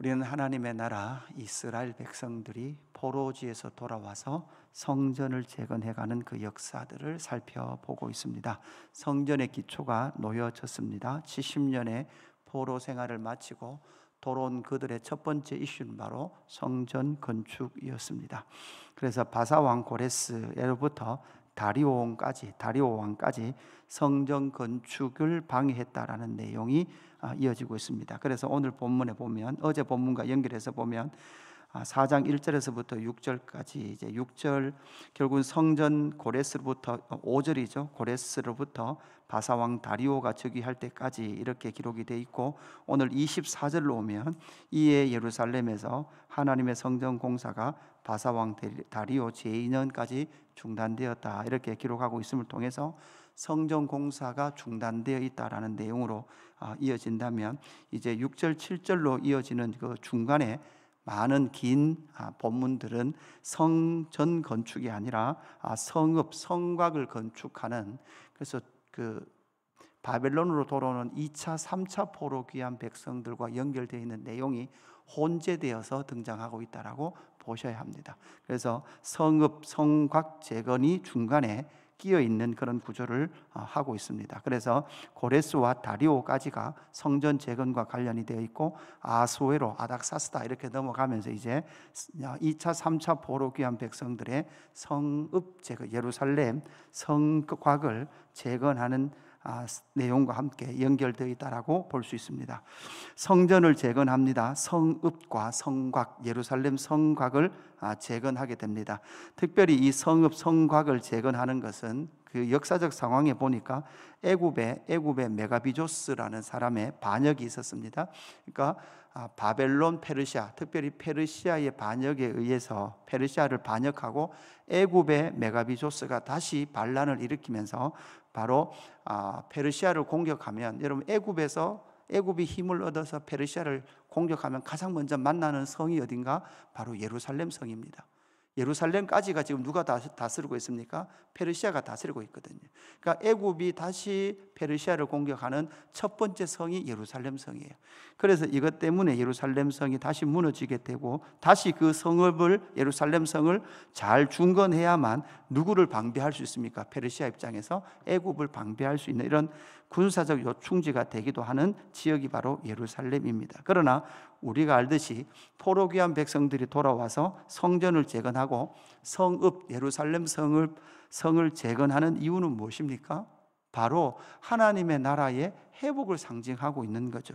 우리는 하나님의 나라 이스라엘 백성들이 포로지에서 돌아와서 성전을 재건해가는 그 역사들을 살펴보고 있습니다. 성전의 기초가 놓여졌습니다. 70년의 포로 생활을 마치고 돌아온 그들의 첫 번째 이슈는 바로 성전 건축이었습니다. 그래서 바사왕 고레스로부터 다리오 왕까지 성전 건축을 방해했다라는 내용이 이어지고 있습니다. 그래서 오늘 본문에 보면, 어제 본문과 연결해서 보면 4장 1절에서부터 6절까지 이제 6절 결국은 성전 고레스로부터 5절이죠. 고레스로부터 바사왕 다리오가 즉위할 때까지 이렇게 기록이 돼 있고, 오늘 24절로 오면 이에 예루살렘에서 하나님의 성전 공사가 바사왕 다리오 제2년까지 중단되었다, 이렇게 기록하고 있음을 통해서 성전 공사가 중단되어 있다라는 내용으로 이어진다면, 이제 6절 7절로 이어지는 그 중간에 많은 긴 본문들은 성전 건축이 아니라 성읍, 성곽을 건축하는, 그래서 그 바벨론으로 돌아오는 2차, 3차 포로 귀환 백성들과 연결되어 있는 내용이 혼재되어서 등장하고 있다라고 보셔야 합니다. 그래서 성읍, 성곽 재건이 중간에 끼어 있는 그런 구조를 하고 있습니다. 그래서 고레스와 다리오까지가 성전 재건과 관련이 되어 있고, 아소에로, 아닥사스다 이렇게 넘어가면서 이제 2차, 3차 포로 귀환 백성들의 성읍 재건, 예루살렘 성곽을 재건하는 내용과 함께 연결되어 있다라고 볼 수 있습니다. 성전을 재건합니다. 성읍과 성곽, 예루살렘 성곽을 재건하게 됩니다. 특별히 이 성읍, 성곽을 재건하는 것은 그 역사적 상황에 보니까 애굽의 메가비조스라는 사람의 반역이 있었습니다. 그러니까 바벨론, 페르시아, 특별히 페르시아의 반역에 의해서 페르시아를 반역하고 애굽의 메가비조스가 다시 반란을 일으키면서 바로 페르시아를 공격하면, 여러분 애굽이 힘을 얻어서 페르시아를 공격하면 가장 먼저 만나는 성이 어딘가? 바로 예루살렘 성입니다. 예루살렘까지가 지금 누가 다스리고 있습니까? 페르시아가 다스리고 있거든요. 그러니까 애굽이 다시 페르시아를 공격하는 첫 번째 성이 예루살렘 성이에요. 그래서 이것 때문에 예루살렘 성이 다시 무너지게 되고, 다시 그 성읍을, 예루살렘 성을 잘 중건해야만 누구를 방비할 수 있습니까? 페르시아 입장에서 애굽을 방비할 수 있는 이런 군사적 요충지가 되기도 하는 지역이 바로 예루살렘입니다. 그러나 우리가 알듯이 포로 귀한 백성들이 돌아와서 성전을 재건하고 성읍, 예루살렘 성을 재건하는 이유는 무엇입니까? 바로 하나님의 나라의 회복을 상징하고 있는 거죠.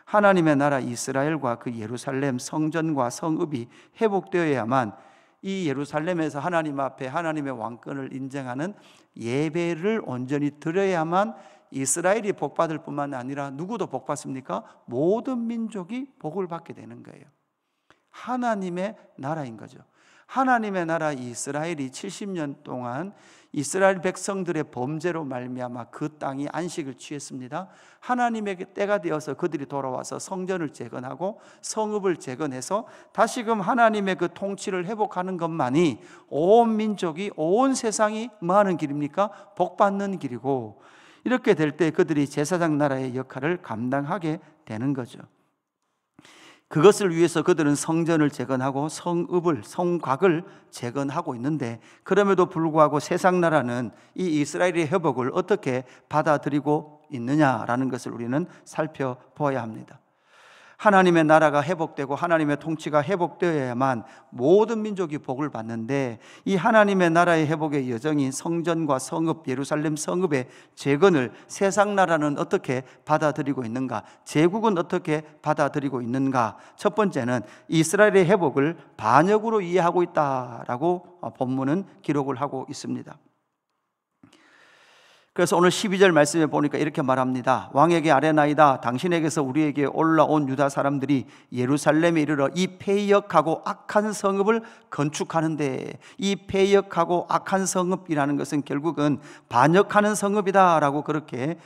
하나님의 나라 이스라엘과 그 예루살렘 성전과 성읍이 회복되어야만 이 예루살렘에서 하나님 앞에 하나님의 왕권을 인정하는 예배를 온전히 드려야만 이스라엘이 복받을 뿐만 아니라 누구도 복받습니까? 모든 민족이 복을 받게 되는 거예요. 하나님의 나라인 거죠. 하나님의 나라 이스라엘이 70년 동안 이스라엘 백성들의 범죄로 말미암아 그 땅이 안식을 취했습니다. 하나님의 때가 되어서 그들이 돌아와서 성전을 재건하고 성읍을 재건해서 다시금 하나님의 그 통치를 회복하는 것만이 온 민족이, 온 세상이 뭐 하는 길입니까? 복받는 길이고, 이렇게 될 때 그들이 제사장 나라의 역할을 감당하게 되는 거죠. 그것을 위해서 그들은 성전을 재건하고 성읍을, 성곽을 재건하고 있는데, 그럼에도 불구하고 세상 나라는 이 이스라엘의 회복을 어떻게 받아들이고 있느냐라는 것을 우리는 살펴보아야 합니다. 하나님의 나라가 회복되고 하나님의 통치가 회복되어야만 모든 민족이 복을 받는데, 이 하나님의 나라의 회복의 여정인 성전과 성읍, 예루살렘 성읍의 재건을 세상 나라는 어떻게 받아들이고 있는가? 제국은 어떻게 받아들이고 있는가? 첫 번째는 이스라엘의 회복을 반역으로 이해하고 있다라고 본문은 기록을 하고 있습니다. 그래서 오늘 12절 말씀에 보니까 이렇게 말합니다. 왕에게 아뢰나이다. 당신에게서 우리에게 올라온 유다 사람들이 예루살렘에 이르러 이 패역하고 악한 성읍을 건축하는데, 이 패역하고 악한 성읍이라는 것은 결국은 반역하는 성읍이다라고 그렇게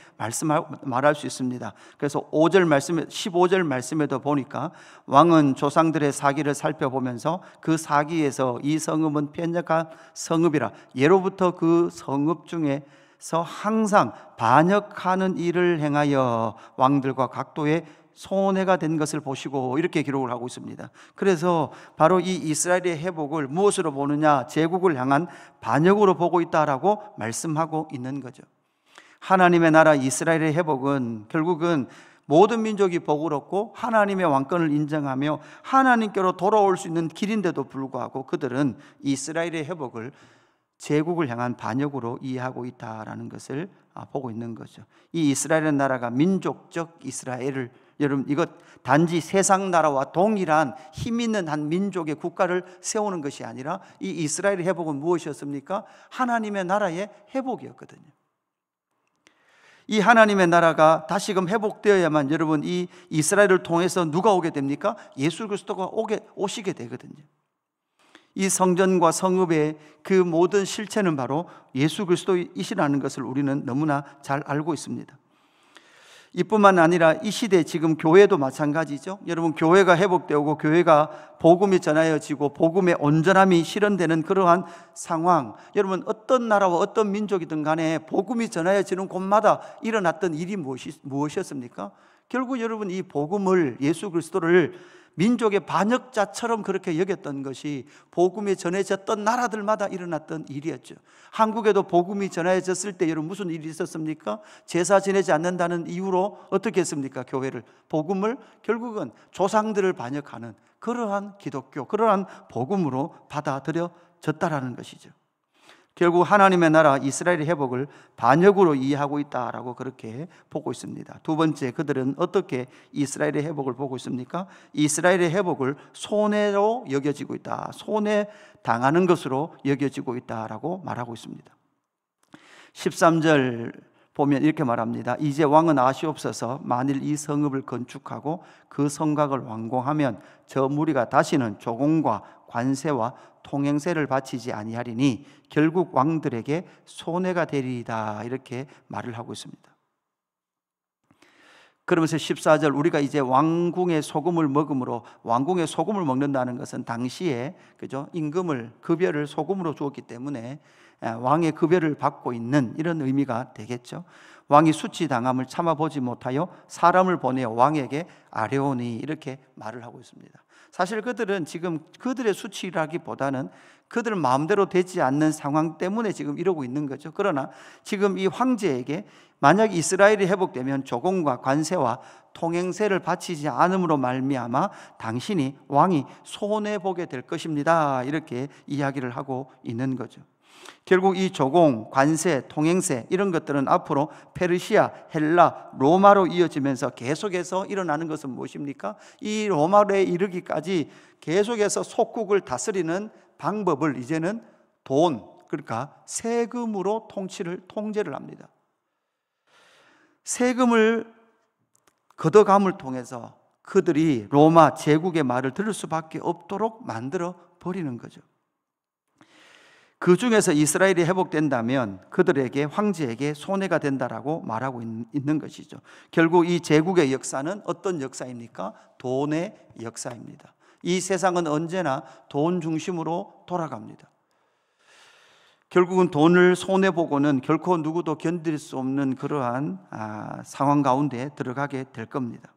말할 수 있습니다. 그래서 15절 말씀에도 보니까 왕은 조상들의 사기를 살펴보면서 그 사기에서 이 성읍은 패역한 성읍이라, 예로부터 그 성읍 중에 항상 반역하는 일을 행하여 왕들과 각도의 손해가 된 것을 보시고 이렇게 기록을 하고 있습니다. 그래서 바로 이 이스라엘의 회복을 무엇으로 보느냐? 제국을 향한 반역으로 보고 있다라고 말씀하고 있는 거죠. 하나님의 나라 이스라엘의 회복은 결국은 모든 민족이 복을 얻고 하나님의 왕권을 인정하며 하나님께로 돌아올 수 있는 길인데도 불구하고 그들은 이스라엘의 회복을 제국을 향한 반역으로 이해하고 있다라는 것을 보고 있는 거죠. 이 이스라엘의 나라가 민족적 이스라엘을, 여러분, 이것 단지 세상 나라와 동일한 힘 있는 한 민족의 국가를 세우는 것이 아니라 이 이스라엘의 회복은 무엇이었습니까? 하나님의 나라의 회복이었거든요. 이 하나님의 나라가 다시금 회복되어야만 여러분 이 이스라엘을 통해서 누가 오게 됩니까? 예수 그리스도가 오시게 되거든요. 이 성전과 성읍의 그 모든 실체는 바로 예수 그리스도이시라는 것을 우리는 너무나 잘 알고 있습니다. 이뿐만 아니라 이 시대 지금 교회도 마찬가지죠. 여러분, 교회가 회복되고 교회가 복음이 전하여지고 복음의 온전함이 실현되는 그러한 상황, 여러분 어떤 나라와 어떤 민족이든 간에 복음이 전하여지는 곳마다 일어났던 일이 무엇이었습니까? 결국 여러분 이 복음을, 예수 그리스도를 민족의 반역자처럼 그렇게 여겼던 것이 복음이 전해졌던 나라들마다 일어났던 일이었죠. 한국에도 복음이 전해졌을 때 여러분 무슨 일이 있었습니까? 제사 지내지 않는다는 이유로 어떻게 했습니까? 교회를, 복음을 결국은 조상들을 반역하는 그러한 기독교, 그러한 복음으로 받아들여졌다라는 것이죠. 결국 하나님의 나라 이스라엘의 회복을 반역으로 이해하고 있다라고 그렇게 보고 있습니다. 두 번째, 그들은 어떻게 이스라엘의 회복을 보고 있습니까? 이스라엘의 회복을 손해로 여겨지고 있다, 손해 당하는 것으로 여겨지고 있다라고 말하고 있습니다. 13절 보면 이렇게 말합니다. 이제 왕은 아시옵소서. 만일 이 성읍을 건축하고 그 성곽을 완공하면 저 무리가 다시는 조공과 관세와 통행세를 바치지 아니하리니 결국 왕들에게 손해가 되리이다, 이렇게 말을 하고 있습니다. 그러면서 14절, 우리가 이제 왕궁의 소금을 먹음으로, 왕궁의 소금을 먹는다는 것은 당시에 그죠, 임금을, 급여를 소금으로 주었기 때문에 왕의 급여를 받고 있는 이런 의미가 되겠죠. 왕이 수치당함을 참아보지 못하여 사람을 보내어 왕에게 아뢰오니, 이렇게 말을 하고 있습니다. 사실 그들은 지금 그들의 수치라기보다는 그들 마음대로 되지 않는 상황 때문에 지금 이러고 있는 거죠. 그러나 지금 이 황제에게 만약 이스라엘이 회복되면 조공과 관세와 통행세를 바치지 않음으로 말미암아 당신이, 왕이 손해보게 될 것입니다, 이렇게 이야기를 하고 있는 거죠. 결국 이 조공, 관세, 통행세 이런 것들은 앞으로 페르시아, 헬라, 로마로 이어지면서 계속해서 일어나는 것은 무엇입니까? 이 로마로에 이르기까지 계속해서 속국을 다스리는 방법을 이제는 돈, 그러니까 세금으로 통제를 합니다. 세금을 걷어감을 통해서 그들이 로마 제국의 말을 들을 수밖에 없도록 만들어 버리는 거죠. 그 중에서 이스라엘이 회복된다면 그들에게, 황제에게 손해가 된다라고 말하고 있는 것이죠. 결국 이 제국의 역사는 어떤 역사입니까? 돈의 역사입니다. 이 세상은 언제나 돈 중심으로 돌아갑니다. 결국은 돈을 손해보고는 결코 누구도 견딜 수 없는 그러한 상황 가운데 들어가게 될 겁니다.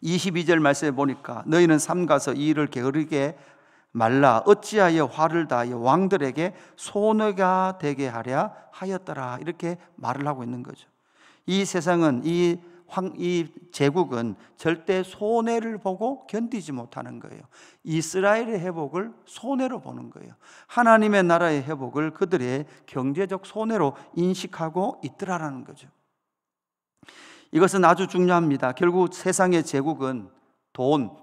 22절 말씀에 보니까 너희는 삼가서 이 일을 게으르게 말라, 어찌하여 화를 다하여 왕들에게 손해가 되게 하랴 하였더라, 이렇게 말을 하고 있는 거죠. 이 세상은, 이 제국은 절대 손해를 보고 견디지 못하는 거예요. 이스라엘의 회복을 손해로 보는 거예요. 하나님의 나라의 회복을 그들의 경제적 손해로 인식하고 있더라라는 거죠. 이것은 아주 중요합니다. 결국 세상의 제국은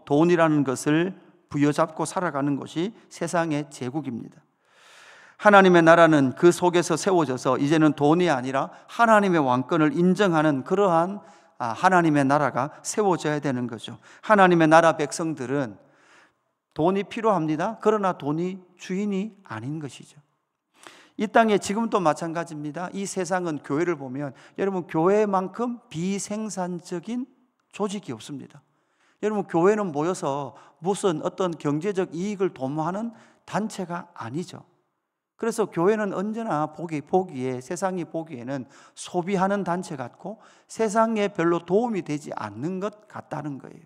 돈이라는 것을 부여잡고 살아가는 것이 세상의 제국입니다. 하나님의 나라는 그 속에서 세워져서 이제는 돈이 아니라 하나님의 왕권을 인정하는 그러한 하나님의 나라가 세워져야 되는 거죠. 하나님의 나라 백성들은 돈이 필요합니다. 그러나 돈이 주인이 아닌 것이죠. 이 땅에 지금도 마찬가지입니다. 이 세상은 교회를 보면 여러분, 교회만큼 비생산적인 조직이 없습니다. 여러분, 교회는 모여서 무슨 어떤 경제적 이익을 도모하는 단체가 아니죠. 그래서 교회는 언제나 보기에 세상이 보기에는 소비하는 단체 같고 세상에 별로 도움이 되지 않는 것 같다는 거예요.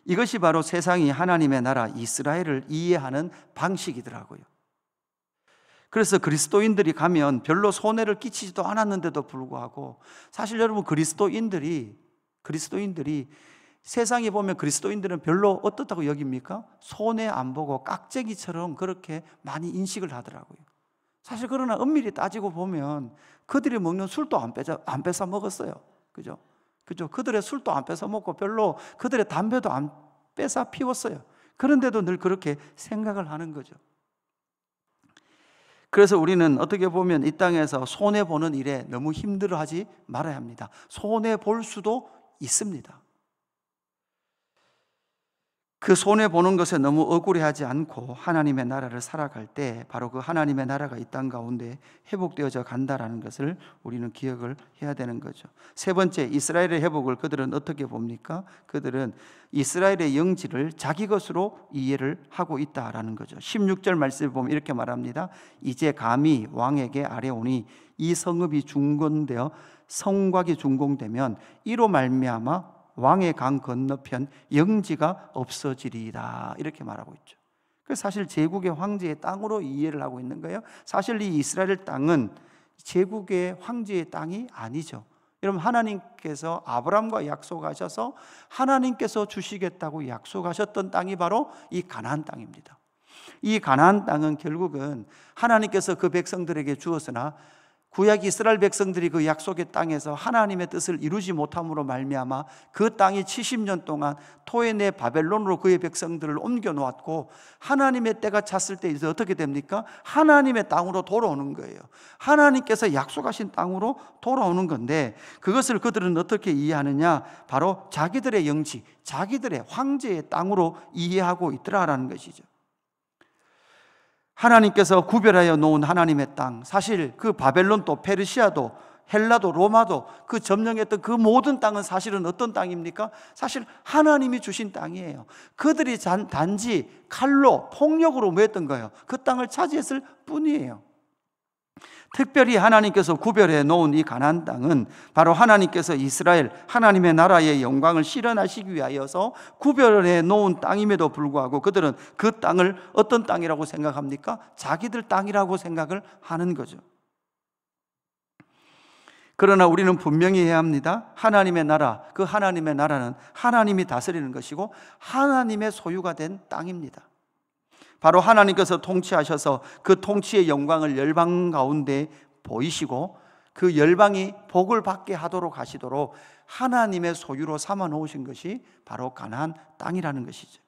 이것이 바로 세상이 하나님의 나라 이스라엘을 이해하는 방식이더라고요. 그래서 그리스도인들이 가면 별로 손해를 끼치지도 않았는데도 불구하고, 사실 여러분 그리스도인들이 세상에 보면 그리스도인들은 별로 어떻다고 여깁니까? 손해 안 보고 깍쟁이처럼 그렇게 많이 인식을 하더라고요. 사실 그러나 엄밀히 따지고 보면 그들이 먹는 술도 안 뺏어 먹었어요. 그죠? 그들의 술도 안 뺏어 먹고 별로 그들의 담배도 안 뺏어 피웠어요. 그런데도 늘 그렇게 생각을 하는 거죠. 그래서 우리는 어떻게 보면 이 땅에서 손해보는 일에 너무 힘들어하지 말아야 합니다. 손해볼 수도 있습니다. 그 손해보는 것에 너무 억울해하지 않고 하나님의 나라를 살아갈 때 바로 그 하나님의 나라가 이 땅 가운데 회복되어져 간다라는 것을 우리는 기억을 해야 되는 거죠. 세 번째, 이스라엘의 회복을 그들은 어떻게 봅니까? 그들은 이스라엘의 영지를 자기 것으로 이해를 하고 있다라는 거죠. 16절 말씀을 보면 이렇게 말합니다. 이제 감히 왕에게 아뢰오니 이 성읍이 중건되어 성곽이 준공되면 이로 말미암아 왕의 강 건너편 영지가 없어지리이다, 이렇게 말하고 있죠. 그래서 사실 제국의 황제의 땅으로 이해를 하고 있는 거예요. 사실 이 이스라엘 땅은 제국의 황제의 땅이 아니죠. 여러분, 하나님께서 아브라함과 약속하셔서 하나님께서 주시겠다고 약속하셨던 땅이 바로 이 가나안 땅입니다. 이 가나안 땅은 결국은 하나님께서 그 백성들에게 주었으나 구약 이스라엘 백성들이 그 약속의 땅에서 하나님의 뜻을 이루지 못함으로 말미암아 그 땅이 70년 동안 토해내 바벨론으로 그의 백성들을 옮겨 놓았고, 하나님의 때가 찼을 때 이제 어떻게 됩니까? 하나님의 땅으로 돌아오는 거예요. 하나님께서 약속하신 땅으로 돌아오는 건데, 그것을 그들은 어떻게 이해하느냐? 바로 자기들의 영지, 자기들의 황제의 땅으로 이해하고 있더라라는 것이죠. 하나님께서 구별하여 놓은 하나님의 땅, 사실 그 바벨론도 페르시아도 헬라도 로마도 그 점령했던 그 모든 땅은 사실은 어떤 땅입니까? 사실 하나님이 주신 땅이에요. 그들이 단지 칼로 폭력으로 뭐했던 거예요? 그 땅을 차지했을 뿐이에요. 특별히 하나님께서 구별해 놓은 이 가나안 땅은 바로 하나님께서 이스라엘 하나님의 나라의 영광을 실현하시기 위하여서 구별해 놓은 땅임에도 불구하고 그들은 그 땅을 어떤 땅이라고 생각합니까? 자기들 땅이라고 생각을 하는 거죠. 그러나 우리는 분명히 해야 합니다. 하나님의 나라, 그 하나님의 나라는 하나님이 다스리는 것이고 하나님의 소유가 된 땅입니다. 바로 하나님께서 통치하셔서 그 통치의 영광을 열방 가운데 보이시고 그 열방이 복을 받게 하도록 하시도록 하나님의 소유로 삼아 놓으신 것이 바로 가나안 땅이라는 것이죠.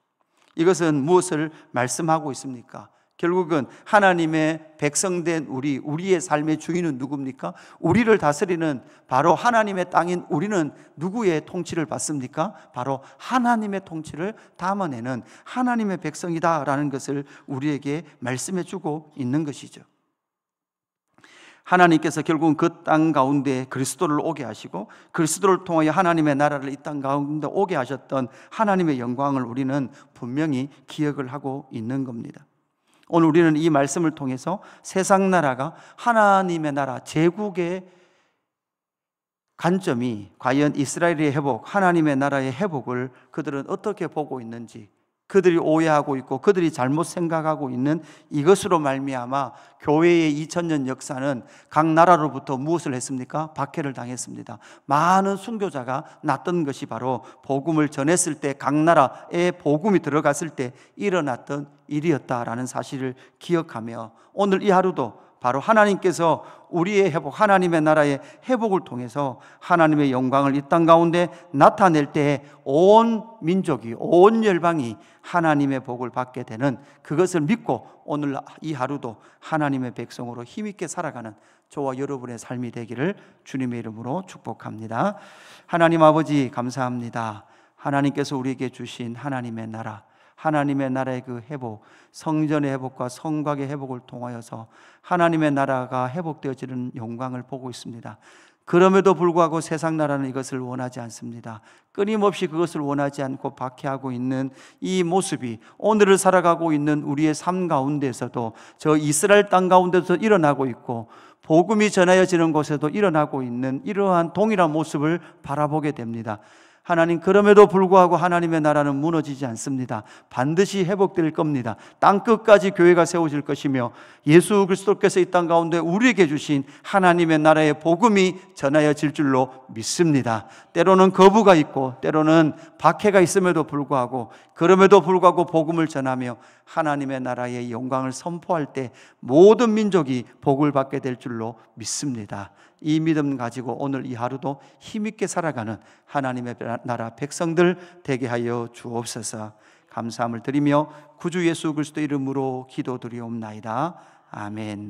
이것은 무엇을 말씀하고 있습니까? 결국은 하나님의 백성된 우리의 삶의 주인은 누굽니까? 우리를 다스리는 바로 하나님의 땅인 우리는 누구의 통치를 받습니까? 바로 하나님의 통치를 담아내는 하나님의 백성이다라는 것을 우리에게 말씀해 주고 있는 것이죠. 하나님께서 결국은 그 땅 가운데 그리스도를 오게 하시고 그리스도를 통하여 하나님의 나라를 이 땅 가운데 오게 하셨던 하나님의 영광을 우리는 분명히 기억을 하고 있는 겁니다. 오늘 우리는 이 말씀을 통해서 세상 나라가 하나님의 나라, 제국의 관점이 과연 이스라엘의 회복, 하나님의 나라의 회복을 그들은 어떻게 보고 있는지, 그들이 오해하고 있고 그들이 잘못 생각하고 있는 이것으로 말미암아 교회의 2000년 역사는 각 나라로부터 무엇을 했습니까? 박해를 당했습니다. 많은 순교자가 났던 것이 바로 복음을 전했을 때, 각 나라에 복음이 들어갔을 때 일어났던 일이었다라는 사실을 기억하며 오늘 이 하루도 바로 하나님께서 우리의 회복, 하나님의 나라의 회복을 통해서 하나님의 영광을 이 땅 가운데 나타낼 때 온 민족이, 온 열방이 하나님의 복을 받게 되는 그것을 믿고 오늘 이 하루도 하나님의 백성으로 힘있게 살아가는 저와 여러분의 삶이 되기를 주님의 이름으로 축복합니다. 하나님 아버지 감사합니다. 하나님께서 우리에게 주신 하나님의 나라, 하나님의 나라의 그 회복, 성전의 회복과 성곽의 회복을 통하여서 하나님의 나라가 회복되어지는 영광을 보고 있습니다. 그럼에도 불구하고 세상 나라는 이것을 원하지 않습니다. 끊임없이 그것을 원하지 않고 박해하고 있는 이 모습이 오늘을 살아가고 있는 우리의 삶 가운데서도, 저 이스라엘 땅 가운데서 일어나고 있고 복음이 전하여지는 곳에도 일어나고 있는 이러한 동일한 모습을 바라보게 됩니다. 하나님, 그럼에도 불구하고 하나님의 나라는 무너지지 않습니다. 반드시 회복될 겁니다. 땅 끝까지 교회가 세워질 것이며 예수 그리스도께서 이 땅 가운데 우리에게 주신 하나님의 나라의 복음이 전하여질 줄로 믿습니다. 때로는 거부가 있고 때로는 박해가 있음에도 불구하고, 그럼에도 불구하고 복음을 전하며 하나님의 나라의 영광을 선포할 때 모든 민족이 복을 받게 될 줄로 믿습니다. 이 믿음 가지고 오늘 이 하루도 힘있게 살아가는 하나님의 나라 백성들 되게 하여 주옵소서. 감사함을 드리며 구주 예수 그리스도 이름으로 기도드리옵나이다. 아멘.